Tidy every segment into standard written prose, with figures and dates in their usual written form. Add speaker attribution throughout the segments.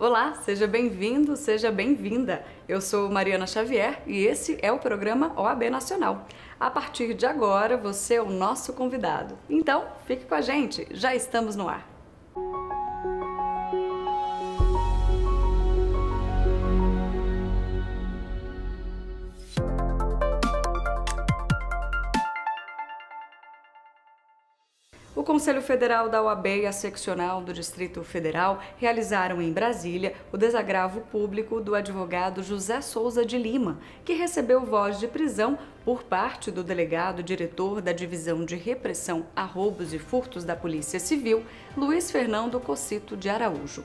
Speaker 1: Olá, seja bem-vindo, seja bem-vinda. Eu sou Mariana Xavier e esse é o programa OAB Nacional. A partir de agora, você é o nosso convidado. Então, fique com a gente, já estamos no ar. O Conselho Federal da OAB e a Seccional do Distrito Federal realizaram em Brasília o desagravo público do advogado José Souza de Lima, que recebeu voz de prisão por parte do delegado-diretor da Divisão de Repressão a Roubos e Furtos da Polícia Civil, Luiz Fernando Cocito de Araújo.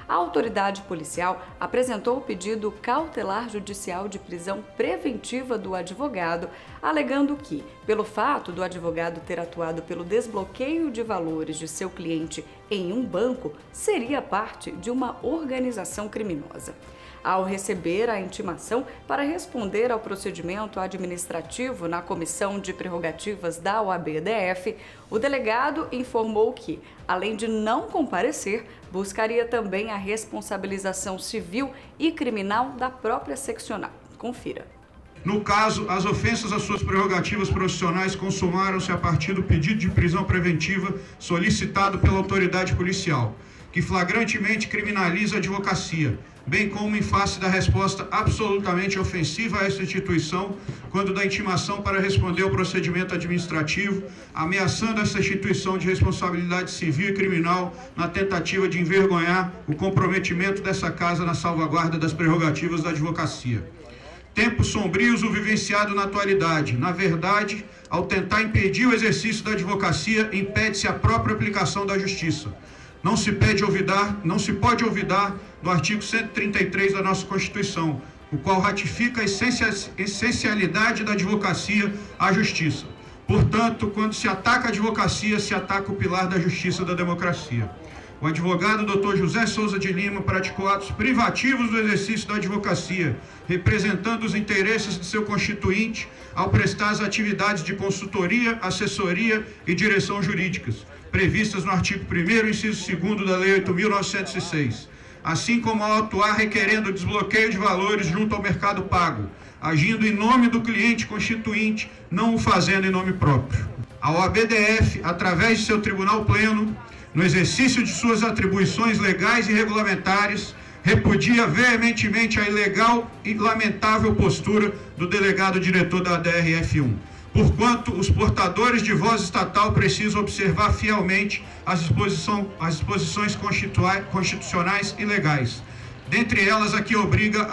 Speaker 1: A autoridade policial apresentou o pedido cautelar judicial de prisão preventiva do advogado, alegando que, pelo fato do advogado ter atuado pelo desbloqueio de valores de seu cliente em um banco, seria parte de uma organização criminosa. Ao receber a intimação para responder ao procedimento administrativo na Comissão de Prerrogativas da OAB-DF, o delegado informou que, além de não comparecer, buscaria também a responsabilização civil e criminal da própria seccional. Confira.
Speaker 2: No caso, as ofensas às suas prerrogativas profissionais consumaram-se a partir do pedido de prisão preventiva solicitado pela autoridade policial, que flagrantemente criminaliza a advocacia, bem como em face da resposta absolutamente ofensiva a esta instituição, quando da intimação para responder ao procedimento administrativo, ameaçando essa instituição de responsabilidade civil e criminal na tentativa de envergonhar o comprometimento dessa casa na salvaguarda das prerrogativas da advocacia. Tempos sombrios o vivenciado na atualidade. Na verdade, ao tentar impedir o exercício da advocacia, impede-se a própria aplicação da justiça. Não se pode olvidar do artigo 133 da nossa Constituição, o qual ratifica a essencialidade da advocacia à justiça. Portanto, quando se ataca a advocacia, se ataca o pilar da justiça e da democracia. O advogado Dr. José Souza de Lima praticou atos privativos do exercício da advocacia, representando os interesses de seu constituinte ao prestar as atividades de consultoria, assessoria e direção jurídicas, previstas no artigo 1º, inciso 2º da Lei 8.906, assim como ao atuar requerendo o desbloqueio de valores junto ao mercado pago, agindo em nome do cliente constituinte, não o fazendo em nome próprio. A OAB-DF, através de seu Tribunal Pleno, no exercício de suas atribuições legais e regulamentares, repudia veementemente a ilegal e lamentável postura do delegado-diretor da DRF-1, porquanto os portadores de voz estatal precisam observar fielmente as disposições constitucionais e legais. Dentre elas, a que obriga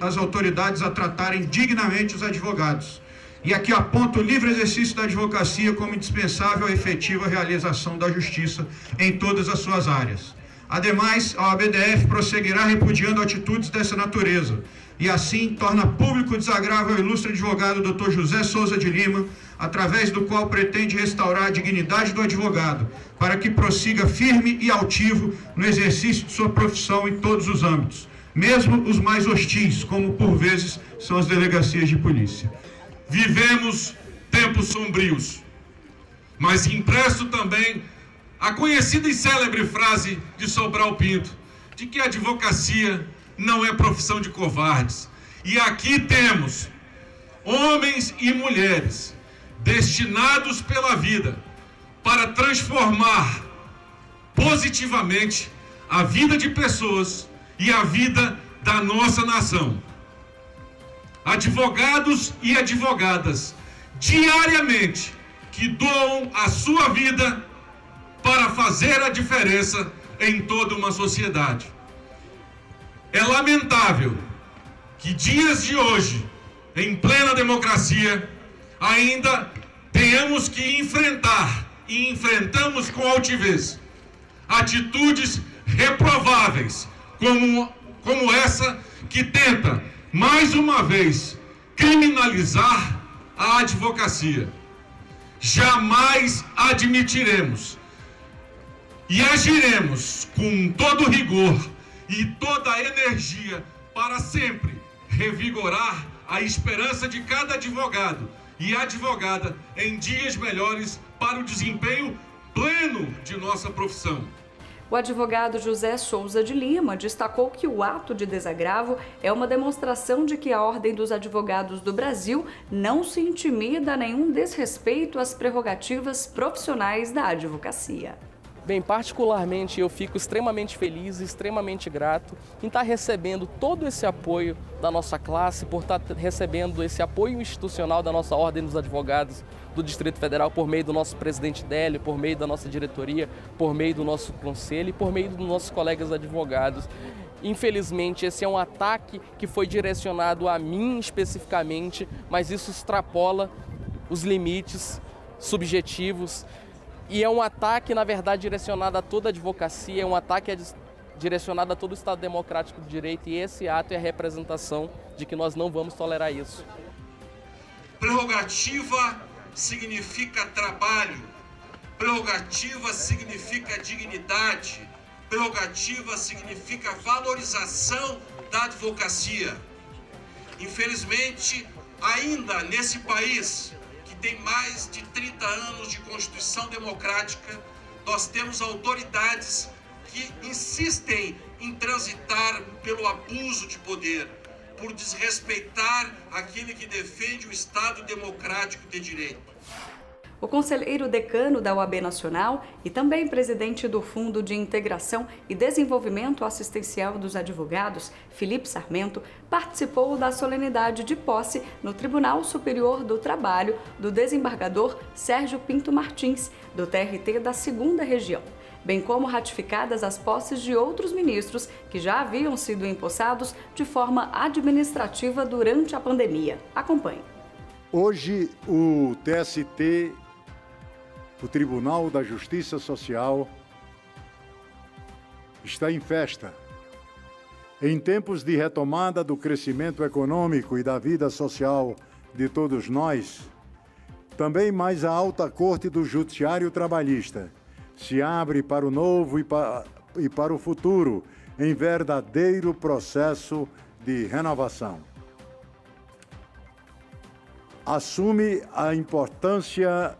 Speaker 2: as autoridades a tratarem dignamente os advogados. E aqui aponta o livre exercício da advocacia como indispensável à efetiva realização da justiça em todas as suas áreas. Ademais, a OAB-DF prosseguirá repudiando atitudes dessa natureza e assim torna público o desagravo ao ilustre advogado Dr. José Souza de Lima, através do qual pretende restaurar a dignidade do advogado, para que prossiga firme e altivo no exercício de sua profissão em todos os âmbitos, mesmo os mais hostis, como por vezes são as delegacias de polícia.
Speaker 3: Vivemos tempos sombrios, mas impresso também a conhecida e célebre frase de Sobral Pinto, de que a advocacia não é profissão de covardes. E aqui temos homens e mulheres destinados pela vida para transformar positivamente a vida de pessoas e a vida da nossa nação. Advogados e advogadas, diariamente, que doam a sua vida para fazer a diferença em toda uma sociedade. É lamentável que dias de hoje, em plena democracia, ainda tenhamos que enfrentar, e enfrentamos com altivez, atitudes reprováveis, como essa que tenta, mais uma vez, criminalizar a advocacia. Jamais admitiremos e agiremos com todo rigor e toda a energia para sempre revigorar a esperança de cada advogado e advogada em dias melhores para o desempenho pleno de nossa profissão.
Speaker 1: O advogado José Souza de Lima destacou que o ato de desagravo é uma demonstração de que a Ordem dos Advogados do Brasil não se intimida a nenhum desrespeito às prerrogativas profissionais da advocacia.
Speaker 4: Bem, particularmente eu fico extremamente feliz e extremamente grato em estar recebendo todo esse apoio da nossa classe, por estar recebendo esse apoio institucional da nossa Ordem dos Advogados do Distrito Federal por meio do nosso presidente Délio, por meio da nossa diretoria, por meio do nosso conselho e por meio dos nossos colegas advogados. Infelizmente, esse é um ataque que foi direcionado a mim especificamente, mas isso extrapola os limites subjetivos. E é um ataque, na verdade, direcionado a toda a advocacia, é um ataque direcionado a todo o Estado Democrático de Direito, e esse ato é a representação de que nós não vamos tolerar isso.
Speaker 3: Prerrogativa significa trabalho, prerrogativa significa dignidade, prerrogativa significa valorização da advocacia. Infelizmente, ainda nesse país tem mais de 30 anos de Constituição Democrática, nós temos autoridades que insistem em transitar pelo abuso de poder, por desrespeitar aquele que defende o Estado Democrático de Direito.
Speaker 1: O conselheiro decano da OAB Nacional e também presidente do Fundo de Integração e Desenvolvimento Assistencial dos Advogados, Felipe Sarmento, participou da solenidade de posse no Tribunal Superior do Trabalho do desembargador Sérgio Pinto Martins, do TRT da 2ª Região, bem como ratificadas as posses de outros ministros que já haviam sido empossados de forma administrativa durante a pandemia. Acompanhe.
Speaker 5: Hoje, o TST, o Tribunal da Justiça Social, está em festa. Em tempos de retomada do crescimento econômico e da vida social de todos nós, também mais a Alta Corte do Judiciário Trabalhista se abre para o novo e para o futuro em verdadeiro processo de renovação. Assume a importância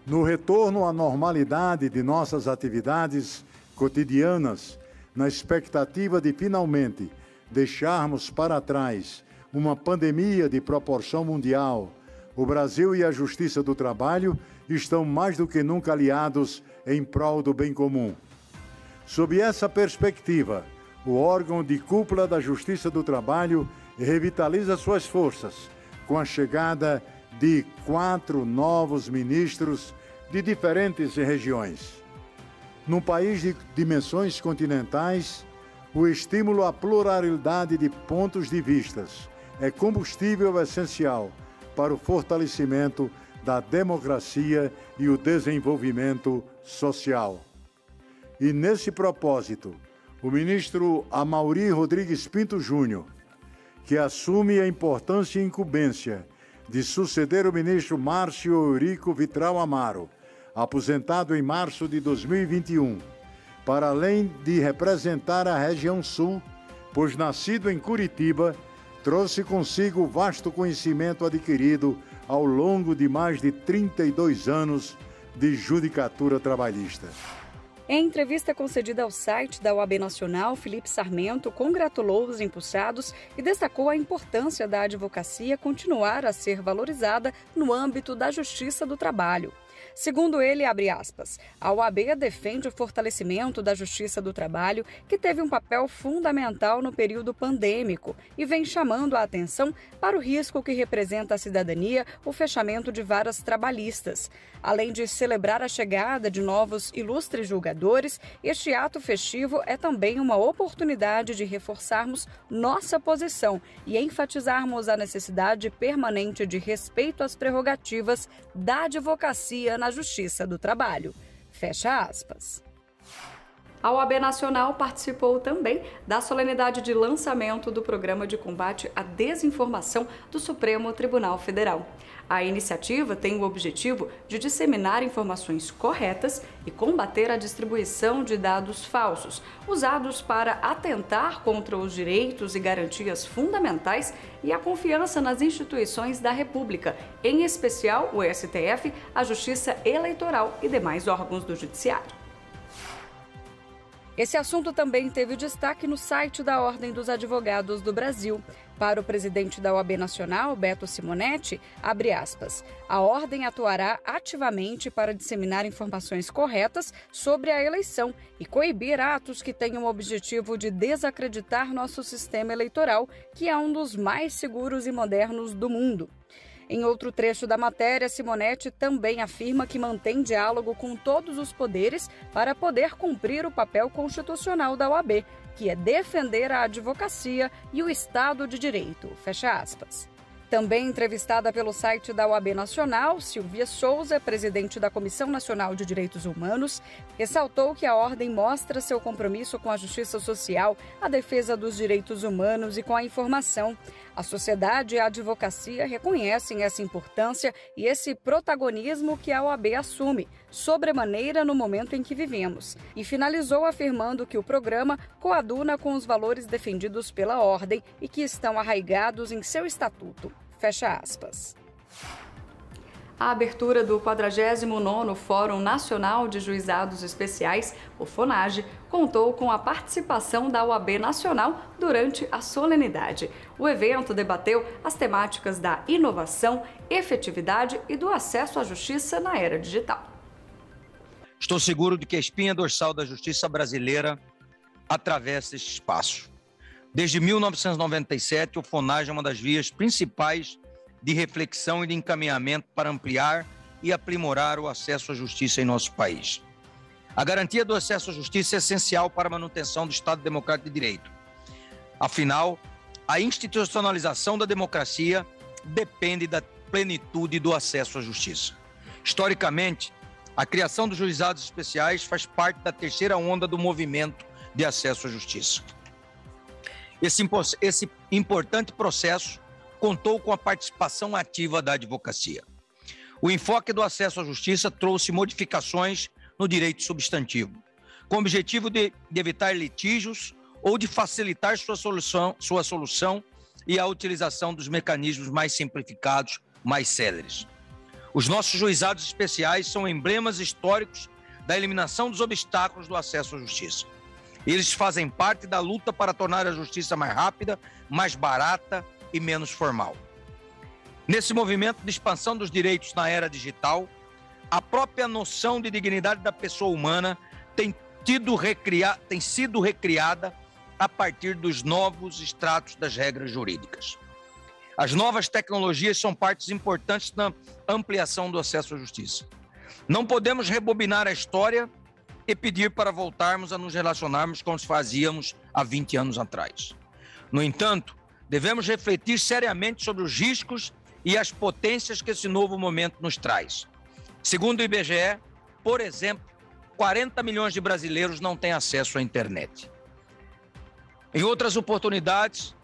Speaker 5: no retorno à normalidade de nossas atividades cotidianas, na expectativa de finalmente deixarmos para trás uma pandemia de proporção mundial. O Brasil e a Justiça do Trabalho estão mais do que nunca aliados em prol do bem comum. Sob essa perspectiva, o órgão de cúpula da Justiça do Trabalho revitaliza suas forças com a chegada de 4 novos ministros de diferentes regiões. Num país de dimensões continentais, o estímulo à pluralidade de pontos de vistas é combustível essencial para o fortalecimento da democracia e o desenvolvimento social. E nesse propósito, o ministro Amaury Rodrigues Pinto Júnior, que assume a importante incumbência de suceder o ministro Márcio Eurico Vitral Amaro, aposentado em março de 2021, para além de representar a região sul, pois nascido em Curitiba, trouxe consigo vasto conhecimento adquirido ao longo de mais de 32 anos de judicatura trabalhista.
Speaker 1: Em entrevista concedida ao site da OAB Nacional, Felipe Sarmento congratulou os impulsados e destacou a importância da advocacia continuar a ser valorizada no âmbito da Justiça do Trabalho. Segundo ele, abre aspas, a OAB defende o fortalecimento da Justiça do Trabalho, que teve um papel fundamental no período pandêmico e vem chamando a atenção para o risco que representa à cidadania o fechamento de varas trabalhistas. Além de celebrar a chegada de novos ilustres julgadores, este ato festivo é também uma oportunidade de reforçarmos nossa posição e enfatizarmos a necessidade permanente de respeito às prerrogativas da advocacia na Justiça do Trabalho. Fecha aspas. A OAB Nacional participou também da solenidade de lançamento do Programa de Combate à Desinformação do Supremo Tribunal Federal. A iniciativa tem o objetivo de disseminar informações corretas e combater a distribuição de dados falsos, usados para atentar contra os direitos e garantias fundamentais e a confiança nas instituições da República, em especial o STF, a Justiça Eleitoral e demais órgãos do Judiciário. Esse assunto também teve destaque no site da Ordem dos Advogados do Brasil. Para o presidente da OAB Nacional, Beto Simonetti, abre aspas, a Ordem atuará ativamente para disseminar informações corretas sobre a eleição e coibir atos que tenham o objetivo de desacreditar nosso sistema eleitoral, que é um dos mais seguros e modernos do mundo. Em outro trecho da matéria, Simonetti também afirma que mantém diálogo com todos os poderes para poder cumprir o papel constitucional da OAB, que é defender a advocacia e o Estado de Direito. Fecha aspas. Também entrevistada pelo site da OAB Nacional, Silvia Souza, presidente da Comissão Nacional de Direitos Humanos, ressaltou que a Ordem mostra seu compromisso com a justiça social, a defesa dos direitos humanos e com a informação. A sociedade e a advocacia reconhecem essa importância e esse protagonismo que a OAB assume, sobremaneira no momento em que vivemos. E finalizou afirmando que o programa coaduna com os valores defendidos pela Ordem e que estão arraigados em seu estatuto. Fecha aspas. A abertura do 49º Fórum Nacional de Juizados Especiais, o FONAGE, contou com a participação da OAB Nacional durante a solenidade. O evento debateu as temáticas da inovação, efetividade e do acesso à justiça na era digital.
Speaker 6: Estou seguro de que a espinha dorsal da justiça brasileira atravessa este espaço. Desde 1997, o FONAGE é uma das vias principais de reflexão e de encaminhamento para ampliar e aprimorar o acesso à justiça em nosso país. A garantia do acesso à justiça é essencial para a manutenção do Estado Democrático de Direito. Afinal, a institucionalização da democracia depende da plenitude do acesso à justiça. Historicamente, a criação dos juizados especiais faz parte da terceira onda do movimento de acesso à justiça. Esse importante processo contou com a participação ativa da advocacia. O enfoque do acesso à justiça trouxe modificações no direito substantivo, com o objetivo de evitar litígios ou de facilitar sua solução e a utilização dos mecanismos mais simplificados, mais céleres. Os nossos juizados especiais são emblemas históricos da eliminação dos obstáculos do acesso à justiça. Eles fazem parte da luta para tornar a justiça mais rápida, mais barata e menos formal. Nesse movimento de expansão dos direitos na era digital, a própria noção de dignidade da pessoa humana tem sido recriada a partir dos novos estratos das regras jurídicas. As novas tecnologias são partes importantes na ampliação do acesso à justiça. Não podemos rebobinar a história e pedir para voltarmos a nos relacionarmos como fazíamos há 20 anos atrás. No entanto, devemos refletir seriamente sobre os riscos e as potências que esse novo momento nos traz. Segundo o IBGE, por exemplo, 40 milhões de brasileiros não têm acesso à internet. Em outras oportunidades,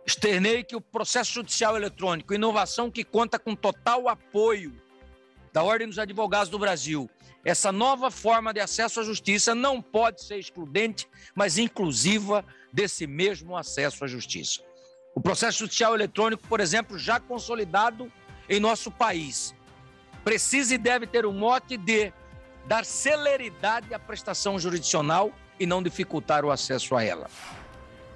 Speaker 6: externei que o processo judicial eletrônico, inovação que conta com total apoio da Ordem dos Advogados do Brasil, essa nova forma de acesso à justiça não pode ser excludente, mas inclusiva desse mesmo acesso à justiça. O processo judicial eletrônico, por exemplo, já consolidado em nosso país, precisa e deve ter o mote de dar celeridade à prestação jurisdicional e não dificultar o acesso a ela.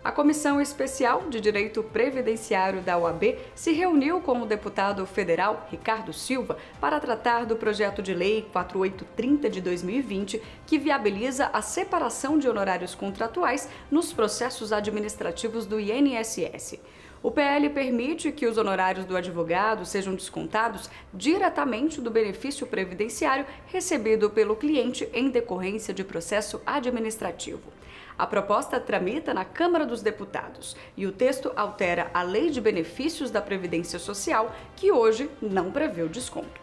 Speaker 1: A Comissão Especial de Direito Previdenciário da OAB se reuniu com o deputado federal Ricardo Silva para tratar do projeto de lei 4830 de 2020, que viabiliza a separação de honorários contratuais nos processos administrativos do INSS. O PL permite que os honorários do advogado sejam descontados diretamente do benefício previdenciário recebido pelo cliente em decorrência de processo administrativo. A proposta tramita na Câmara dos Deputados e o texto altera a Lei de Benefícios da Previdência Social, que hoje não prevê o desconto.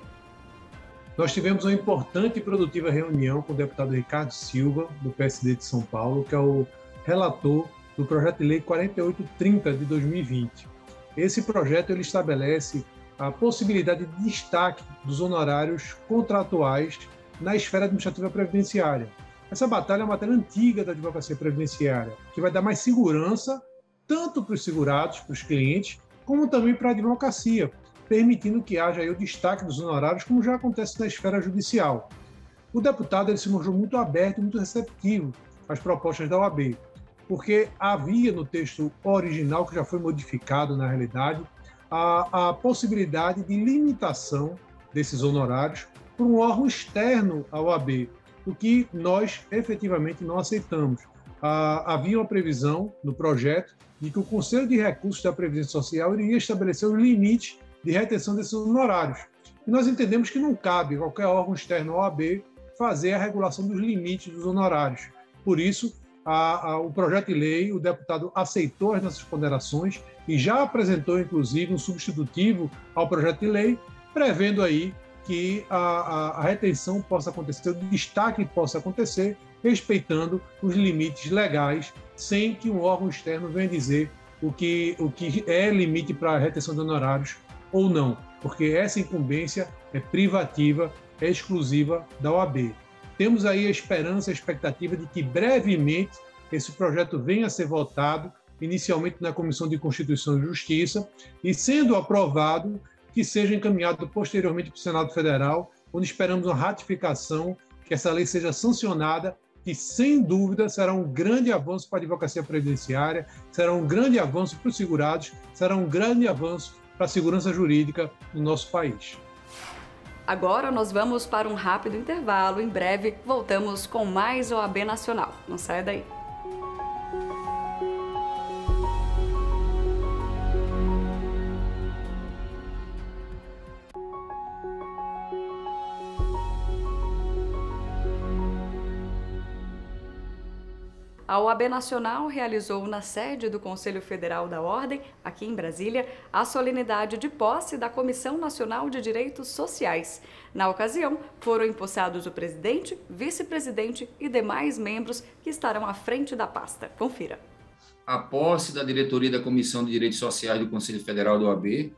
Speaker 7: Nós tivemos uma importante e produtiva reunião com o deputado Ricardo Silva, do PSD de São Paulo, que é o relator do projeto de lei 4830 de 2020. Esse projeto ele estabelece a possibilidade de destaque dos honorários contratuais na esfera administrativa previdenciária. Essa batalha é uma batalha antiga da advocacia previdenciária, que vai dar mais segurança tanto para os segurados, para os clientes, como também para a advocacia, permitindo que haja aí o destaque dos honorários, como já acontece na esfera judicial. O deputado ele se mostrou muito aberto e muito receptivo às propostas da OAB, porque havia no texto original, que já foi modificado na realidade, a possibilidade de limitação desses honorários por um órgão externo à OAB, o que nós efetivamente não aceitamos. Havia uma previsão no projeto de que o Conselho de Recursos da Previdência Social iria estabelecer os limites de retenção desses honorários. E nós entendemos que não cabe qualquer órgão externo à OAB fazer a regulação dos limites dos honorários. Por isso, o projeto de lei, o deputado aceitou as nossas ponderações e já apresentou, inclusive, um substitutivo ao projeto de lei, prevendo aí que a retenção possa acontecer, o destaque possa acontecer, respeitando os limites legais, sem que um órgão externo venha dizer o que é limite para a retenção de honorários ou não, porque essa incumbência é privativa, é exclusiva da OAB. Temos aí a esperança, a expectativa de que brevemente esse projeto venha a ser votado, inicialmente na Comissão de Constituição e Justiça, e sendo aprovado, que seja encaminhado posteriormente para o Senado Federal, onde esperamos uma ratificação, que essa lei seja sancionada, que sem dúvida será um grande avanço para a advocacia previdenciária, será um grande avanço para os segurados, será um grande avanço para a segurança jurídica no nosso país.
Speaker 1: Agora nós vamos para um rápido intervalo. Em breve voltamos com mais OAB Nacional. Não saia daí. A OAB Nacional realizou na sede do Conselho Federal da Ordem, aqui em Brasília, a solenidade de posse da Comissão Nacional de Direitos Sociais. Na ocasião, foram empossados o presidente, vice-presidente e demais membros que estarão à frente da pasta. Confira.
Speaker 8: A posse da diretoria da Comissão de Direitos Sociais do Conselho Federal da OAB,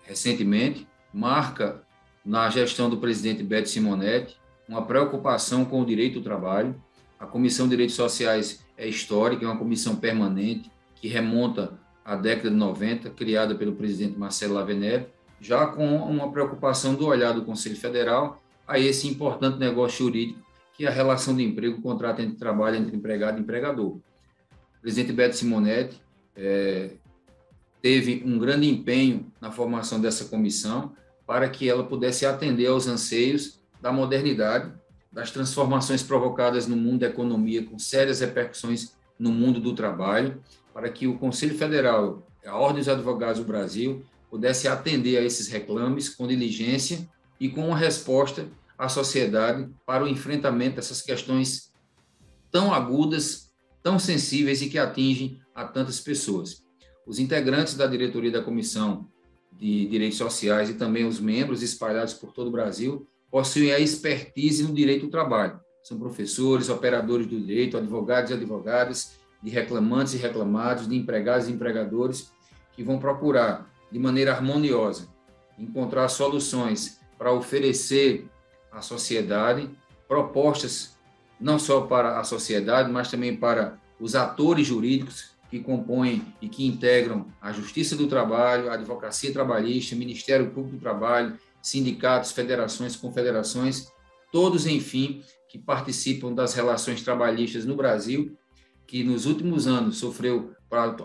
Speaker 8: recentemente, marca, na gestão do presidente Beto Simonetti, uma preocupação com o direito do trabalho. A Comissão de Direitos Sociais é histórica, é uma comissão permanente que remonta à década de 90, criada pelo presidente Marcelo Lavenere, já com uma preocupação do olhar do Conselho Federal a esse importante negócio jurídico, que é a relação de emprego, contrato de trabalho entre empregado e empregador. O presidente Beto Simonetti teve um grande empenho na formação dessa comissão para que ela pudesse atender aos anseios da modernidade, das transformações provocadas no mundo da economia, com sérias repercussões no mundo do trabalho, para que o Conselho Federal, a Ordem dos Advogados do Brasil, pudesse atender a esses reclames com diligência e com uma resposta à sociedade para o enfrentamento dessas questões tão agudas, tão sensíveis e que atingem a tantas pessoas. Os integrantes da diretoria da Comissão de Direitos Sociais e também os membros espalhados por todo o Brasil possuem a expertise no direito do trabalho. São professores, operadores do direito, advogados e advogadas, de reclamantes e reclamados, de empregados e empregadores, que vão procurar, de maneira harmoniosa, encontrar soluções para oferecer à sociedade propostas, não só para a sociedade, mas também para os atores jurídicos que compõem e que integram a Justiça do Trabalho, a Advocacia Trabalhista, o Ministério Público do Trabalho, sindicatos, federações, confederações, todos, enfim, que participam das relações trabalhistas no Brasil, que nos últimos anos sofreu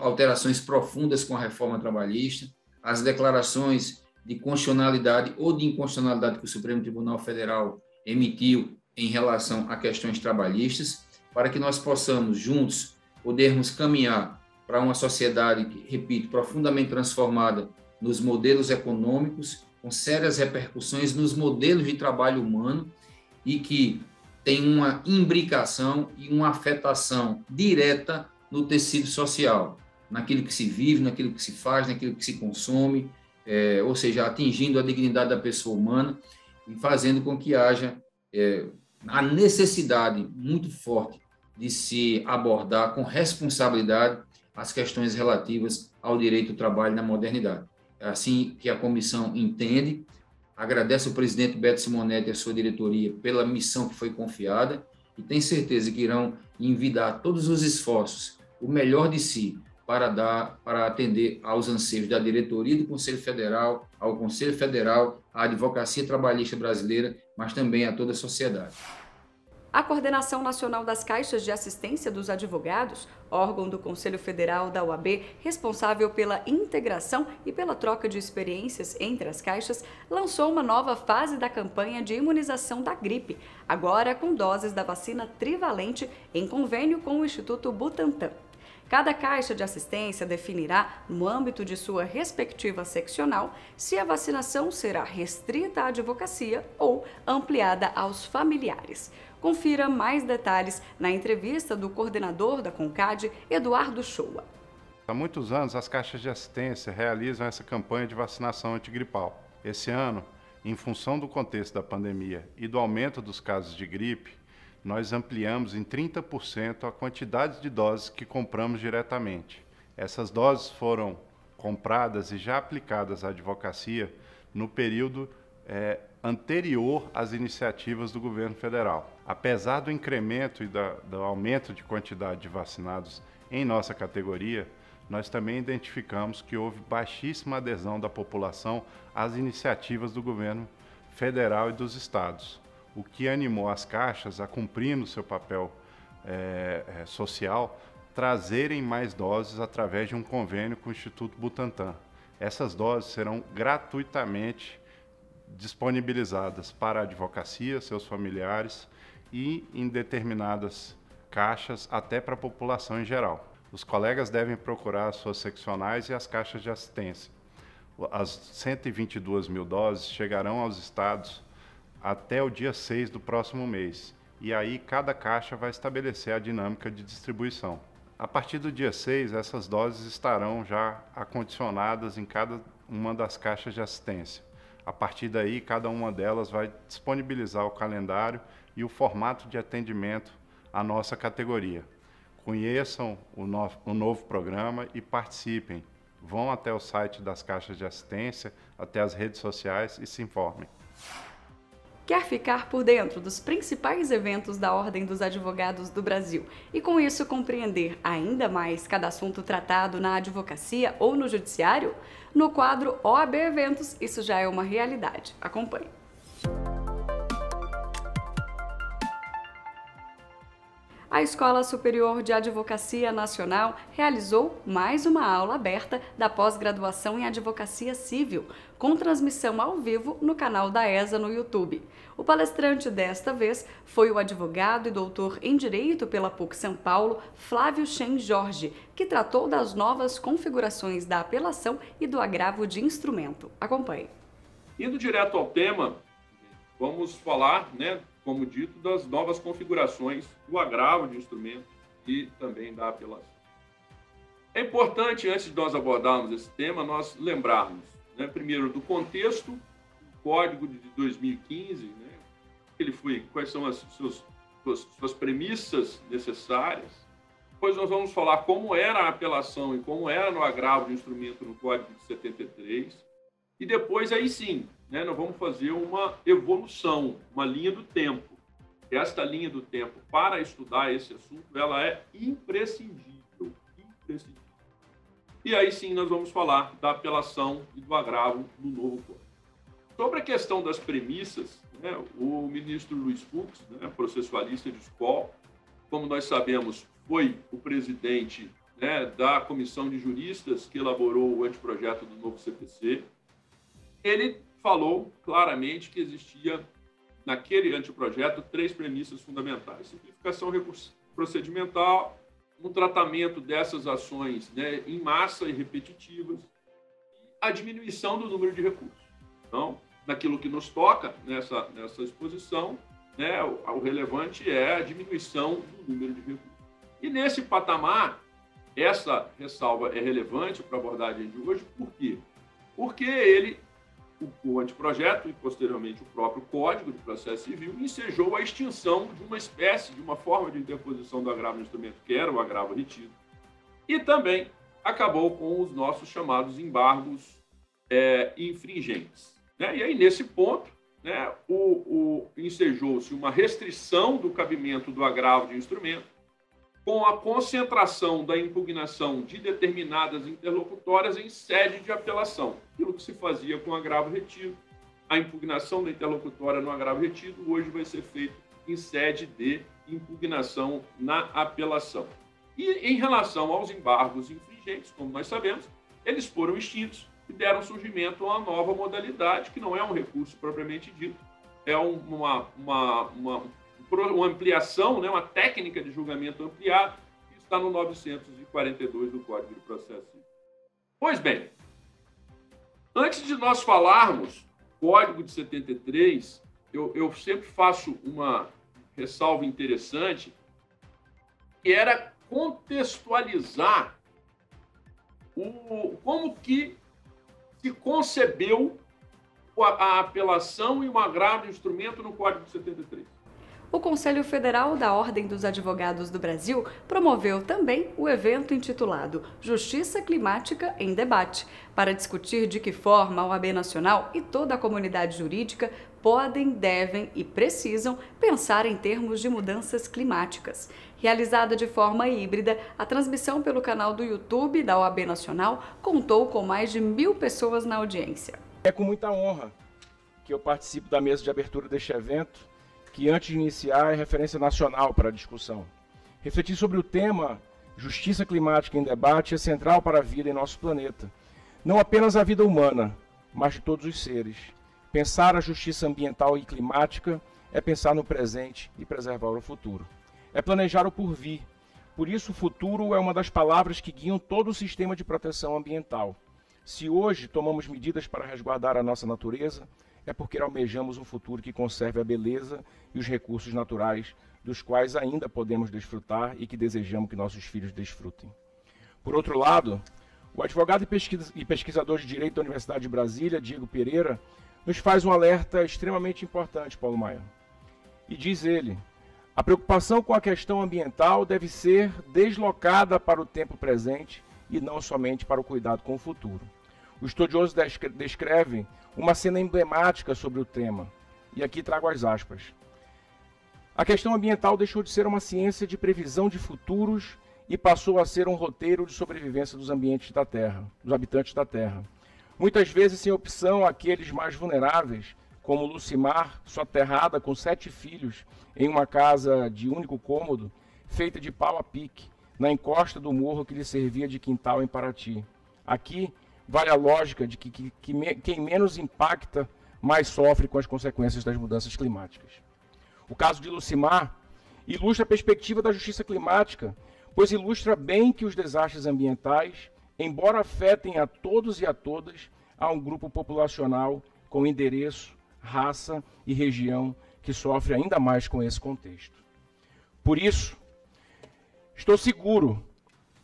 Speaker 8: alterações profundas com a reforma trabalhista, as declarações de constitucionalidade ou de inconstitucionalidade que o Supremo Tribunal Federal emitiu em relação a questões trabalhistas, para que nós possamos, juntos, podermos caminhar para uma sociedade, repito, profundamente transformada nos modelos econômicos, com sérias repercussões nos modelos de trabalho humano e que tem uma imbricação e uma afetação direta no tecido social, naquilo que se vive, naquilo que se faz, naquilo que se consome, ou seja, atingindo a dignidade da pessoa humana e fazendo com que haja a necessidade muito forte de se abordar com responsabilidade as questões relativas ao direito do trabalho na modernidade. assim que a comissão entende. Agradeço ao presidente Beto Simonetti e a sua diretoria pela missão que foi confiada e tenho certeza que irão envidar todos os esforços, o melhor de si, para atender aos anseios da diretoria do Conselho Federal, ao Conselho Federal, à advocacia trabalhista brasileira, mas também a toda a sociedade.
Speaker 1: A Coordenação Nacional das Caixas de Assistência dos Advogados, órgão do Conselho Federal da OAB, responsável pela integração e pela troca de experiências entre as caixas, lançou uma nova fase da campanha de imunização da gripe, agora com doses da vacina trivalente em convênio com o Instituto Butantan. Cada caixa de assistência definirá, no âmbito de sua respectiva seccional, se a vacinação será restrita à advocacia ou ampliada aos familiares. Confira mais detalhes na entrevista do coordenador da CONCAD, Eduardo Shoa.
Speaker 9: Há muitos anos, as caixas de assistência realizam essa campanha de vacinação antigripal. Esse ano, em função do contexto da pandemia e do aumento dos casos de gripe, nós ampliamos em 30% a quantidade de doses que compramos diretamente. Essas doses foram compradas e já aplicadas à advocacia no período anterior às iniciativas do governo federal. Apesar do incremento e do aumento de quantidade de vacinados em nossa categoria, nós também identificamos que houve baixíssima adesão da população às iniciativas do governo federal e dos estados, o que animou as caixas a, cumprindo seu papel social, trazerem mais doses através de um convênio com o Instituto Butantan. Essas doses serão gratuitamente disponibilizadas para a advocacia, seus familiares e em determinadas caixas até para a população em geral. Os colegas devem procurar as suas seccionais e as caixas de assistência. As 122 mil doses chegarão aos estados até o dia 6 do próximo mês, e aí cada caixa vai estabelecer a dinâmica de distribuição. A partir do dia 6, essas doses estarão já acondicionadas em cada uma das caixas de assistência. A partir daí, cada uma delas vai disponibilizar o calendário e o formato de atendimento à nossa categoria. Conheçam o novo programa e participem. Vão até o site das caixas de assistência, até as redes sociais e se informem.
Speaker 1: Quer ficar por dentro dos principais eventos da Ordem dos Advogados do Brasil e, com isso, compreender ainda mais cada assunto tratado na advocacia ou no judiciário? No quadro OAB Eventos, isso já é uma realidade. Acompanhe. A Escola Superior de Advocacia Nacional realizou mais uma aula aberta da pós-graduação em Advocacia Civil, com transmissão ao vivo no canal da ESA no YouTube. O palestrante desta vez foi o advogado e doutor em Direito pela PUC São Paulo, Flávio Chen Jorge, que tratou das novas configurações da apelação e do agravo de instrumento. Acompanhe.
Speaker 3: Indo direto ao tema, vamos falar, como dito, das novas configurações do agravo de instrumento e também da apelação. É importante, antes de nós abordarmos esse tema, nós lembrarmos, primeiro, do contexto do Código de 2015, quais são as suas premissas necessárias. Depois nós vamos falar como era a apelação e como era no agravo de instrumento no Código de 73. E depois, aí sim, nós vamos fazer uma evolução, uma linha do tempo. Esta linha do tempo, para estudar esse assunto, ela é imprescindível. E aí sim nós vamos falar da apelação e do agravo no novo Código. Sobre a questão das premissas, o ministro Luiz Fux, processualista de SCOL, como nós sabemos, foi o presidente da comissão de juristas que elaborou o anteprojeto do novo CPC. Ele falou claramente que existia, naquele anteprojeto, 3 premissas fundamentais: simplificação procedimental, um tratamento dessas ações em massa e repetitivas, a diminuição do número de recursos. Então, naquilo que nos toca nessa exposição, o relevante é a diminuição do número de recursos. E nesse patamar, essa ressalva é relevante para a abordagem de hoje. Por quê? Porque o anteprojeto e, posteriormente, o próprio Código de Processo Civil ensejou a extinção de uma espécie, de uma forma de interposição do agravo de instrumento, que era o agravo retido, e também acabou com os nossos chamados embargos
Speaker 10: infringentes. Né? E aí, nesse ponto, né, ensejou-se uma restrição do cabimento do agravo de instrumento com a concentração da impugnação de determinadas interlocutórias em sede de apelação. Aquilo que se fazia com agravo retido, a impugnação da interlocutória no agravo retido, hoje vai ser feito em sede de impugnação na apelação. E em relação aos embargos infringentes, como nós sabemos, eles foram extintos e deram surgimento a uma nova modalidade, que não é um recurso propriamente dito, é uma ampliação, né, uma técnica de julgamento ampliado, que está no 942 do Código de Processo Civil. Pois bem, antes de nós falarmos Código de 73, eu sempre faço uma ressalva interessante, que era contextualizar como que se concebeu a apelação e o agravo de instrumento no Código de 73.
Speaker 1: O Conselho Federal da Ordem dos Advogados do Brasil promoveu também o evento intitulado Justiça Climática em Debate, para discutir de que forma a OAB Nacional e toda a comunidade jurídica podem, devem e precisam pensar em termos de mudanças climáticas. Realizada de forma híbrida, a transmissão pelo canal do YouTube da OAB Nacional contou com mais de 1.000 pessoas na audiência.
Speaker 11: É com muita honra que eu participo da mesa de abertura deste evento, que antes de iniciar é referência nacional para a discussão. Refletir sobre o tema Justiça Climática em Debate é central para a vida em nosso planeta. Não apenas a vida humana, mas de todos os seres. Pensar a justiça ambiental e climática é pensar no presente e preservar o futuro. É planejar o porvir. Por isso, o futuro é uma das palavras que guiam todo o sistema de proteção ambiental. Se hoje tomamos medidas para resguardar a nossa natureza, é porque almejamos um futuro que conserve a beleza e os recursos naturais dos quais ainda podemos desfrutar e que desejamos que nossos filhos desfrutem. Por outro lado, o advogado e pesquisador de Direito da Universidade de Brasília, Diego Pereira, nos faz um alerta extremamente importante, Paulo Maia. E diz ele, a preocupação com a questão ambiental deve ser deslocada para o tempo presente e não somente para o cuidado com o futuro. O estudioso descreve uma cena emblemática sobre o tema, e aqui trago as aspas. A questão ambiental deixou de ser uma ciência de previsão de futuros e passou a ser um roteiro de sobrevivência dos ambientes da Terra, dos habitantes da Terra. Muitas vezes sem opção àqueles mais vulneráveis, como Lucimar, soterrada com 7 filhos em uma casa de único cômodo, feita de pau a pique, na encosta do morro que lhe servia de quintal em Paraty. Aqui, vale a lógica de que quem menos impacta, mais sofre com as consequências das mudanças climáticas. O caso de Lucimar ilustra a perspectiva da justiça climática, pois ilustra bem que os desastres ambientais, embora afetem a todos e a todas, há um grupo populacional com endereço, raça e região que sofre ainda mais com esse contexto. Por isso, estou seguro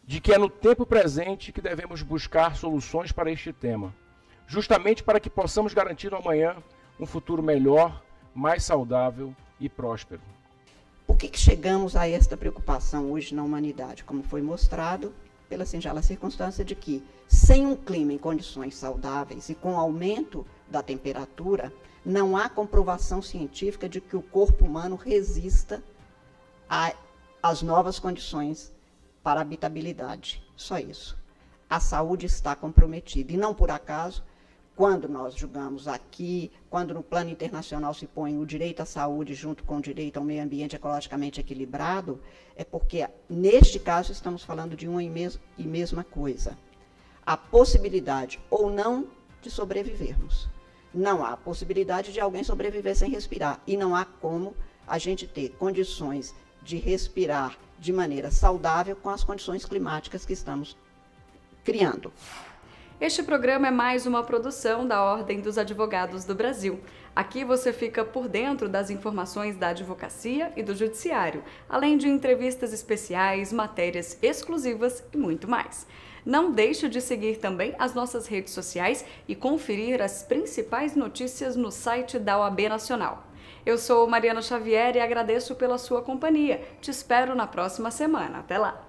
Speaker 11: de que é no tempo presente que devemos buscar soluções para este tema, justamente para que possamos garantir no amanhã um futuro melhor, mais saudável e próspero.
Speaker 12: Por que chegamos a esta preocupação hoje na humanidade? Como foi mostrado pela singela circunstância de que, sem um clima em condições saudáveis e com o aumento da temperatura, não há comprovação científica de que o corpo humano resista às novas condições para a habitabilidade. Só isso. A saúde está comprometida. E não por acaso, quando nós julgamos aqui, quando no plano internacional se põe o direito à saúde junto com o direito ao meio ambiente ecologicamente equilibrado, é porque, neste caso, estamos falando de uma e mesma coisa. A possibilidade ou não de sobrevivermos. Não há possibilidade de alguém sobreviver sem respirar. E não há como a gente ter condições de respirar de maneira saudável com as condições climáticas que estamos criando.
Speaker 1: Este programa é mais uma produção da Ordem dos Advogados do Brasil. Aqui você fica por dentro das informações da advocacia e do judiciário, além de entrevistas especiais, matérias exclusivas e muito mais. Não deixe de seguir também as nossas redes sociais e conferir as principais notícias no site da OAB Nacional. Eu sou Mariana Xavier e agradeço pela sua companhia. Te espero na próxima semana. Até lá!